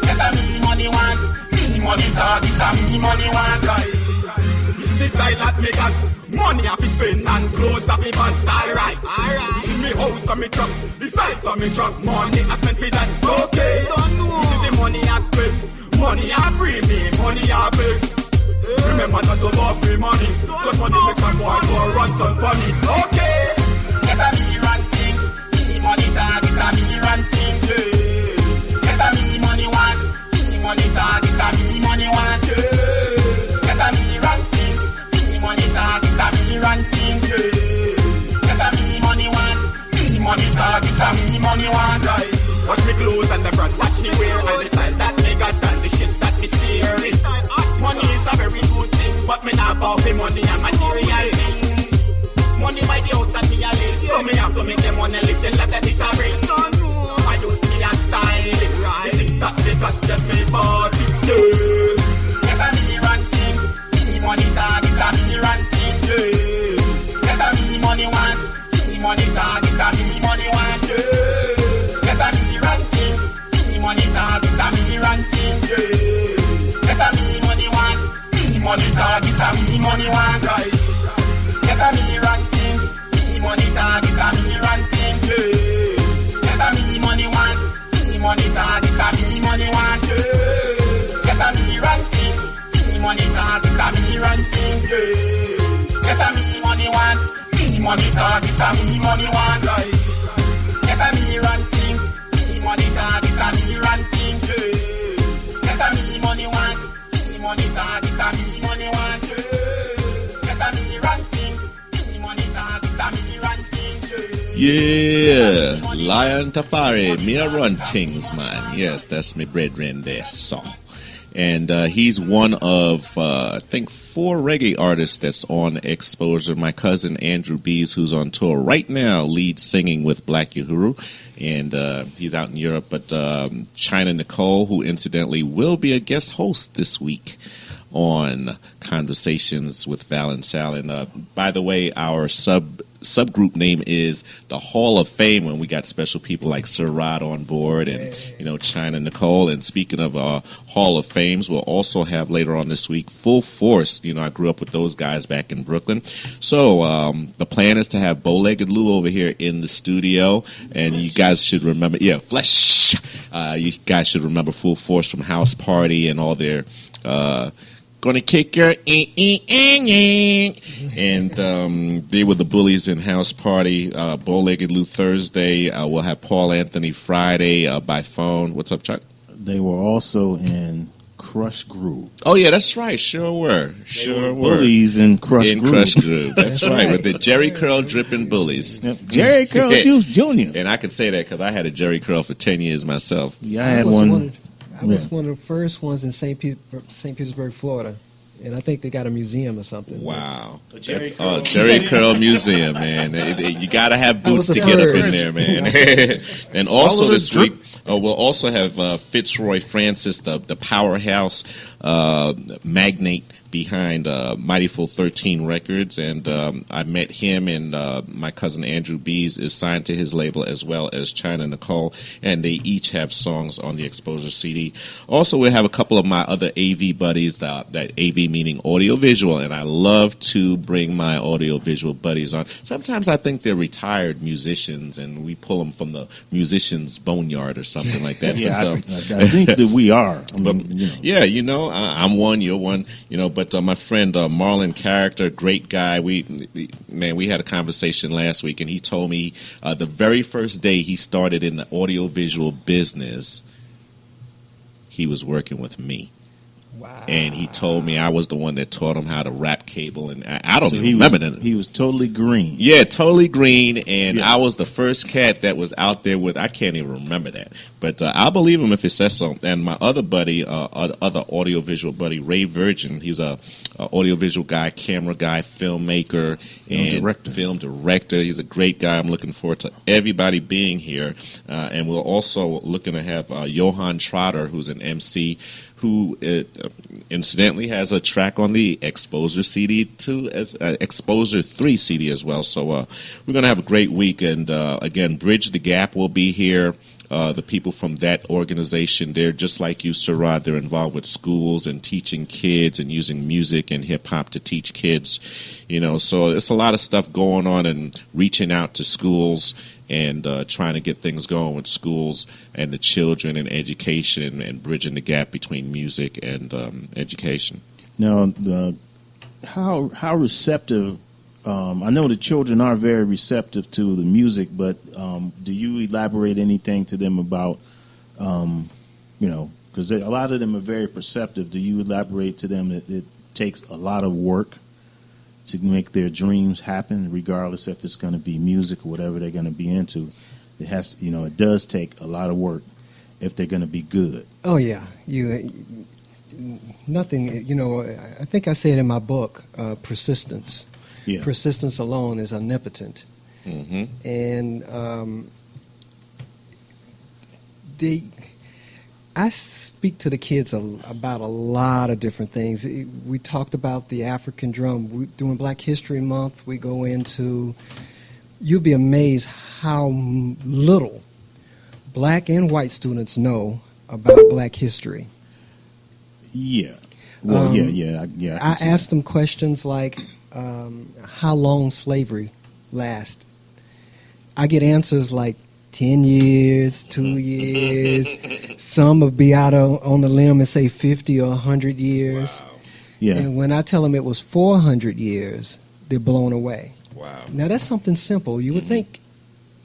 yes, I me money want, me money target and me money want, this is the style that me got, money I fi spend and clothes I fi buy, alright, this is me house and me truck, the size of me truck, money I spend for that, okay, this is the money I spend, money I bring me, money I pay, remember not to borrow free money, cause money makes a boy go run ton funny, okay, yes I me run things, me money target and me run things, yes I me money want, me money target and me money want, yes I me run things, me money target and me run things, yes I me money want, me money target and me money want, watch me clothes and the brand, watch me wear, and the style that me got and the shits that me steer. Money is a very good thing, but me not about the money and material things. Money by the house that me a live, so me have to make the money live the life that it a bring. I use me a style, right? The things that me got just me bought it, yes. Yes, I me run things, me money target and me run things, yes. Yes, I me money want, me money target and me money want, yes. Yes, I me run things, me money target and me run things, yes. I me money want, me money target and me money want, yes I me run things, me money target and me run things, yes I me money want, me money target and me money want, yes I me run things, me money target and me run things, yes I me money want, me money target and me money want, yes I me run things, me money target and me run things, yes I me money want, me money target and me money want, yes I me run things, me money target and me run things, Yeah, Lion Tafari, Mia Run Tings, man. Yes, that's my brethren there, so. And he's one of, I think, 4 reggae artists that's on Exposure. My cousin Andrew Bees, who's on tour right now, lead singing with Black Uhuru. And he's out in Europe. But China Nicole, who incidentally will be a guest host this week on Conversations with Val and Sal. And by the way, our subgroup name is the Hall of Fame, when we got special people like SIR ROD on board and, you know, China Nicole. And speaking of Hall of Fames, we'll also have later on this week Full Force. You know, I grew up with those guys back in Brooklyn. So the plan is to have Bow-Legged Lou over here in the studio. And you guys should remember, Flesh. You guys should remember Full Force from House Party and all their gonna kick your and they were the bullies in House Party. Bow-Legged Lou Thursday. We'll have Paul Anthony Friday by phone. What's up, Chuck? They were also in Crush Groove. Oh yeah, that's right. Sure were. Bullies in Crush Groove. Crush Groove. That's right. With the Jerry Curl dripping bullies. Yep. Jerry Curl Juice Jr. And I can say that because I had a Jerry Curl for 10 years myself. Yeah, I had one. I was one of the first ones in St. Petersburg, Florida. And I think they got a museum or something. Wow. That's Jerry Curl Museum, man. You got to have boots to get up in there, man. And also this week, we'll also have Fitzroy Francis, the powerhouse magnate behind Mighty Full 13 Records, and I met him, and my cousin Andrew Bees is signed to his label, as well as China Nicole, and they each have songs on the Exposure CD. Also, we have a couple of my other AV buddies, that AV meaning audio-visual, and I love to bring my audio-visual buddies on. Sometimes I think they're retired musicians, and we pull them from the musician's boneyard or something like that. Yeah, But, I think that we are. I mean, yeah, I'm one, you're one, but my friend Marlon Character, great guy. We had a conversation last week, and he told me the very first day he started in the audiovisual business, he was working with me. Wow. And he told me I was the one that taught him how to wrap cable, and I don't even remember that. He was totally green. Yeah, totally green, and Yeah. I was the first cat that was out there with, I can't even remember that. But I'll believe him if he says so. And my other buddy, other audiovisual buddy, Ray Virgin, he's a audiovisual guy, camera guy, filmmaker, film director. He's a great guy. I'm looking forward to everybody being here. And we're also looking to have Johan Trotter, who's an MC, who incidentally has a track on the Exposure CD too, as Exposure 3 CD as well. So we're going to have a great week. And again, Bridge the Gap will be here. The people from that organization, they're just like you, SIR ROD. They're involved with schools and teaching kids and using music and hip-hop to teach kids. So it's a lot of stuff going on and reaching out to schools and trying to get things going with schools and the children and education and bridging the gap between music and education. Now, how receptive? I know the children are very receptive to the music, but do you elaborate anything to them about, because a lot of them are very perceptive. Do you elaborate to them that it takes a lot of work to make their dreams happen, regardless if it's going to be music or whatever they're going to be into? It has, it does take a lot of work if they're going to be good. Oh yeah, nothing. I think I said in my book, persistence. Yeah. Persistence alone is omnipotent. Mm-hmm. And I speak to the kids about a lot of different things. We talked about the African drum. During Black History Month, we go into, you'll be amazed how little black and white students know about black history. Yeah. Well, I I asked them questions like, how long slavery lasts. I get answers like 10 years, 2 years. Some will be out on the limb and say 50 or 100 years. Wow. Yeah. And when I tell them it was 400 years, they're blown away. Wow. Now, that's something simple. You would think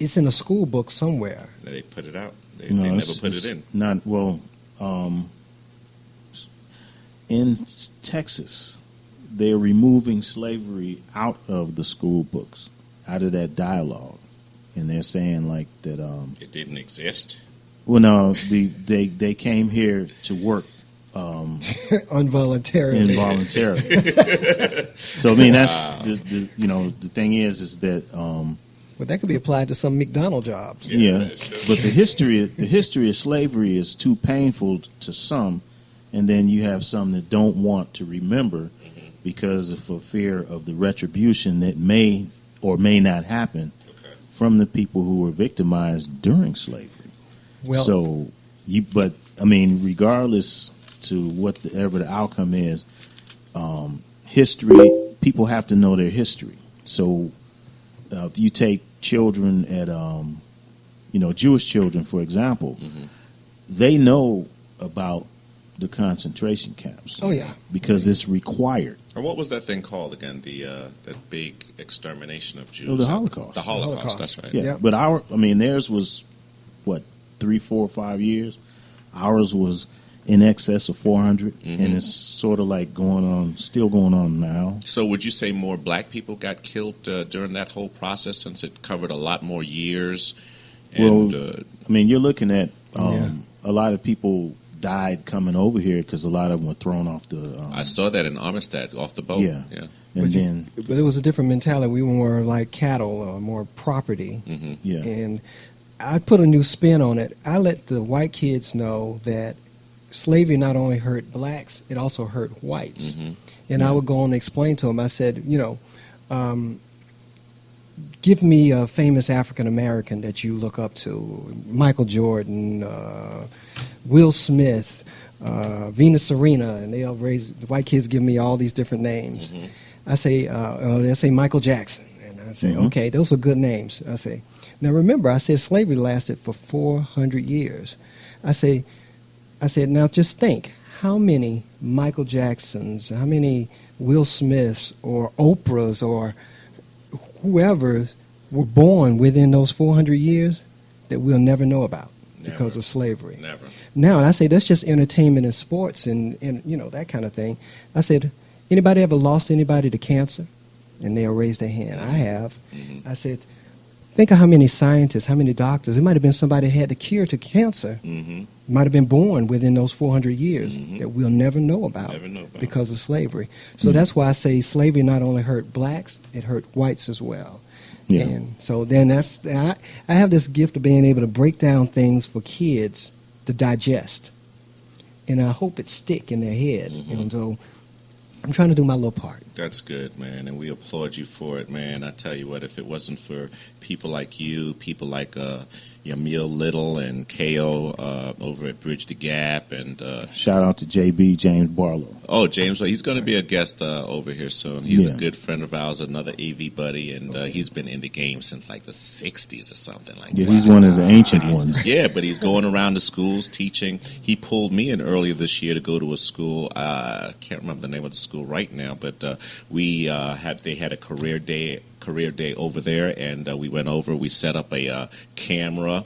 it's in a school book somewhere. They put it out. They No, never it's- put it it's in. Not well. In Texas, they're removing slavery out of the school books, out of that dialogue, and they're saying like that. It didn't exist. Well, no, they came here to work Involuntarily. involuntarily. So I mean, that's the thing is that. But that could be applied to some McDonald's jobs. Yeah, but the history of slavery is too painful to some, and then you have some that don't want to remember because of fear of the retribution that may or may not happen from the people who were victimized during slavery. Well, But I mean, regardless to whatever the outcome is, history, people have to know their history. So if you take children at, Jewish children, for example, they know about the concentration camps. Oh, yeah. Because it's required. And what was that thing called again? That big extermination of Jews? Oh, the Holocaust. The Holocaust. Holocaust. That's right. Yeah, Yep. but theirs was, 3, 4, 5 years? Ours was in excess of 400, and it's sort of like still going on now. So would you say more black people got killed during that whole process, since it covered a lot more years? And, You're looking at Yeah. a lot of people died coming over here because a lot of them were thrown off the. I saw that in Armistead off the boat. Yeah. And but it was a different mentality. We were more like cattle, or more property. yeah, And I put a new spin on it. I let the white kids know that slavery not only hurt blacks, it also hurt whites. And I would go on and explain to them, I said, give me a famous African American that you look up to, Michael Jordan, Will Smith, Venus Serena, and the white kids give me all these different names. I say, they say Michael Jackson. And I say, okay, those are good names. I say, now remember, I said slavery lasted for 400 years. I said, now just think, how many Michael Jacksons, how many Will Smiths or Oprahs or whoever were born within those 400 years that we'll never know about because of slavery. Never. Now, and I say that's just entertainment and sports and that kind of thing. I said, anybody ever lost anybody to cancer? And they'll raise their hand. I have. I said, think of how many scientists, how many doctors. It might have been somebody that had the cure to cancer. Might have been born within those 400 years that we'll never know about because of slavery. So that's why I say slavery not only hurt blacks, it hurt whites as well. Yeah. And so then I have this gift of being able to break down things for kids to digest. And I hope it stick in their head. And so I'm trying to do my little part. That's good, man, and we applaud you for it, man. I tell you what, if it wasn't for people like you, people like Yamil Little and K.O. Over at Bridge the Gap, and shout out to JB, James Barlow. Oh, James, he's going to be a guest over here soon. He's a good friend of ours, another AV buddy, and he's been in the game since like the 60s or something like that. Yeah, he's one of the ancient ones. Yeah, but he's going around the schools teaching. He pulled me in earlier this year to go to a school. I can't remember the name of the school right now, but they had a career day over there, and we went over. We set up a camera,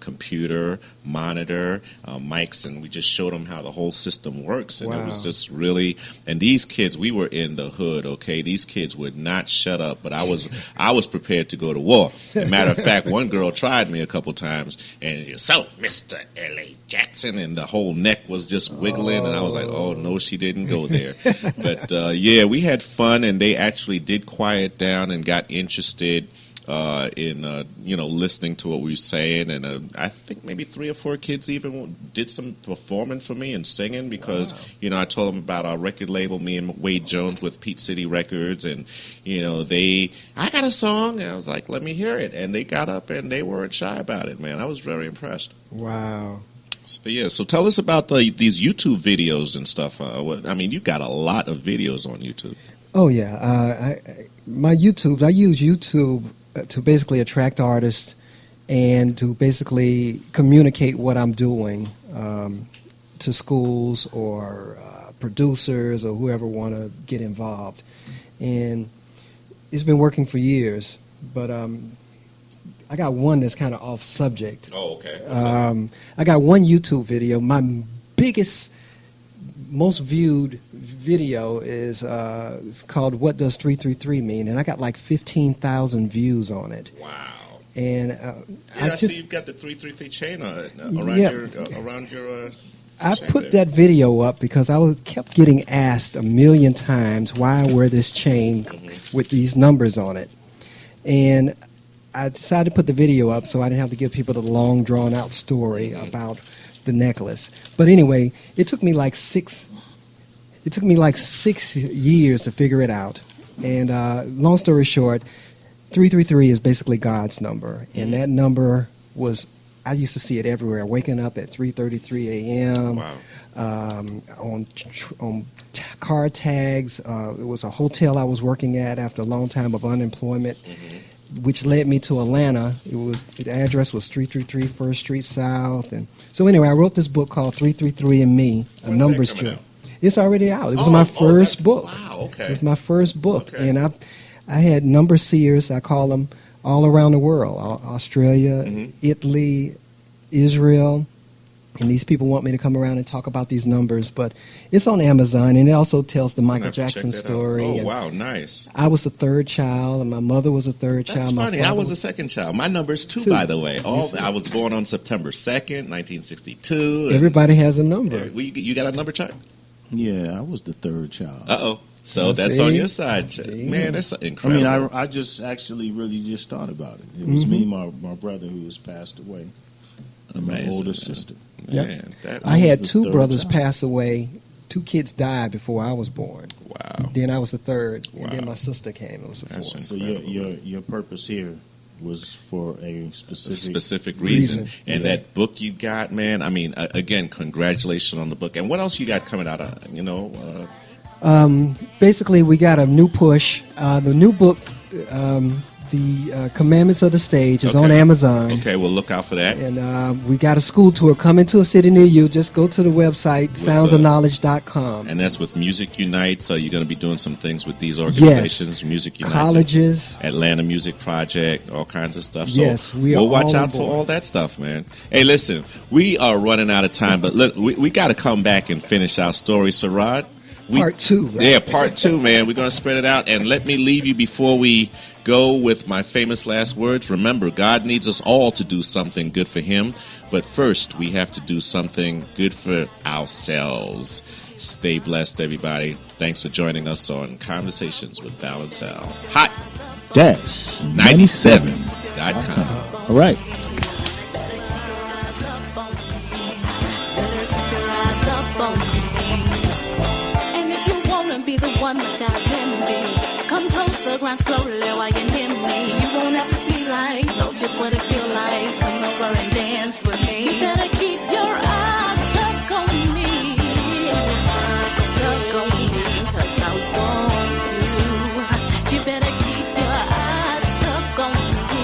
computer, monitor, mics, and we just showed them how the whole system works. And it was just really. And these kids, we were in the hood. Okay, these kids would not shut up. But I was prepared to go to war. As a matter of fact, one girl tried me a couple times, and she, so Mr. L.A. Jackson, and the whole neck was just wiggling, and I was like, oh no, she didn't go there. But yeah, we had fun, and they actually did quiet down and got interested in listening to what we were saying, and I think maybe 3 or 4 kids even did some performing for me and singing because I told them about our record label, me and Wade Jones with Pete City Records, and I got a song, and I was like, let me hear it, and they got up and they weren't shy about it, man. I was very impressed. Wow. So tell us about these YouTube videos and stuff. You got a lot of videos on YouTube. Oh yeah, I use YouTube to basically attract artists and to basically communicate what I'm doing to schools or producers or whoever want to get involved. And it's been working for years, but I got one that's kind of off subject. Oh, okay. I got one YouTube video. My biggest, most viewed video is it's called "What Does 333 Mean?" and I got like 15,000 views on it. Wow! And I see you've got the 333 chain around your. I put that video up because I kept getting asked a million times why I wear this chain with these numbers on it, and I decided to put the video up so I didn't have to give people the long, drawn-out story about the necklace. But anyway, it took me like 6 years to figure it out. And long story short, 333 is basically God's number. And that number I used to see it everywhere, waking up at 3:33 a.m. Wow. On car tags. It was a hotel I was working at after a long time of unemployment, which led me to Atlanta. The address was 333 First Street South. And so anyway, I wrote this book called 333 and Me, a numbers journal. It's already out. It was my first book. Wow, okay. It was my first book. Okay. And I had number seers, I call them, all around the world. Australia, Italy, Israel. And these people want me to come around and talk about these numbers. But it's on Amazon, and it also tells the Michael Jackson story. Oh, wow, nice. I was the third child, and my mother was the third child. That's funny. I was the second child. My number's 2, by the way. I was born on September 2nd, 1962. Everybody has a number. You got a number, Chuck? Yeah, I was the third child. Uh-oh. So that's on your side, Chuck. Man, that's incredible. I mean, I just actually really just thought about it. It was me, my brother, who has passed away. my Amazing, older man. sister. Man, that I had the two third brothers child. pass away. 2 kids died before I was born. wow. Then I was the third, and Wow. then my sister came. It was the That's fourth. So your purpose here was for a Specific reason. And Exactly. that book you got, man. I mean, again, congratulations on the book. And what else you got coming out? Basically, we got a new push. The new book, The Commandments of the Stage, is on Okay. Amazon. Okay, well, look out for that. And we got a school tour coming to a city near you. Just go to the website, soundsofknowledge.com. And that's with Music Unite. So you're going to be doing some things with these organizations, Music Unite, Colleges. Atlanta Music Project, all kinds of stuff. So Yes, we are we'll watch all out on for board. all that stuff, man. Hey, listen, we are running out of time, but look, we got to come back and finish our story, SIR ROD. Part 2, right? Yeah, part 2, man. We're going to spread it out. And let me leave you before we go with my famous last words. Remember, God needs us all to do something good for him. But first, we have to do something good for ourselves. Stay blessed, everybody. Thanks for joining us on Conversations with Val and Sal. Hot dash 97.com. All right. Better keep your eyes up on me. And if you wanna be the one that God's envy, come closer, grind slowly while you're near me. You won't have to see like, know just what it feel like. Come over and dance with me. You better keep your eyes stuck on me. Stuck on me, 'cause I want you. You better keep your eyes stuck on me.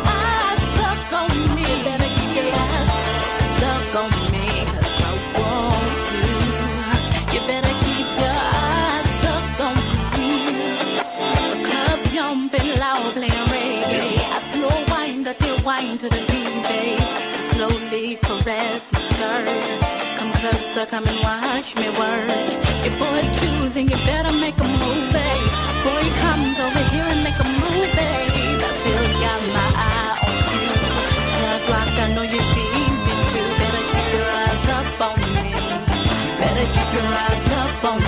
Eyes stuck on me. You better keep your eyes stuck on me, 'cause I want you. You better keep your eyes stuck on me. The club's jumping loud, playing reggae. I slow wind, that they wind to the beat, babe. Slowly caress my skirt. Come closer, come and watch me work. Your boy's choosing, you better make a move, babe. Boy comes over here and make a move, babe. I still got my eye on you. Just like I know you see me too. Better keep your eyes up on me. Better keep your eyes up on me.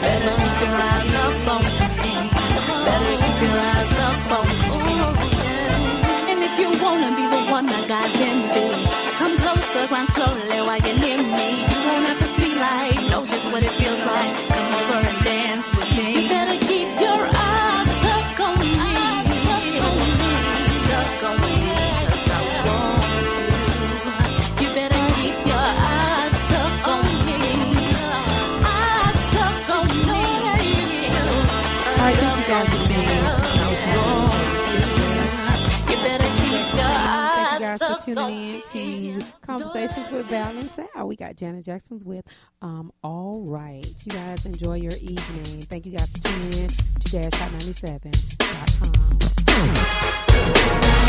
Better keep your eyes up on me. Better keep your eyes up on me. And if you wanna be the one that God's envy, come closer, grind slowly while you're near me. You won't have to see like, know just what it feels like. Come over and dance with me. You better keep your eyes stuck on me. Stuck on me. Stuck on me, 'cause I want you. You better keep your eyes stuck on me. Eyes stuck on me. All right, thank you guys for tuning in. You better keep your Thank eyes you guys for stuck on tuning in me. to Conversations with Val and Sal. We got Janet Jackson's with All Right. You guys enjoy your evening. Thank you guys for tuning in to Dash Hot 97.com.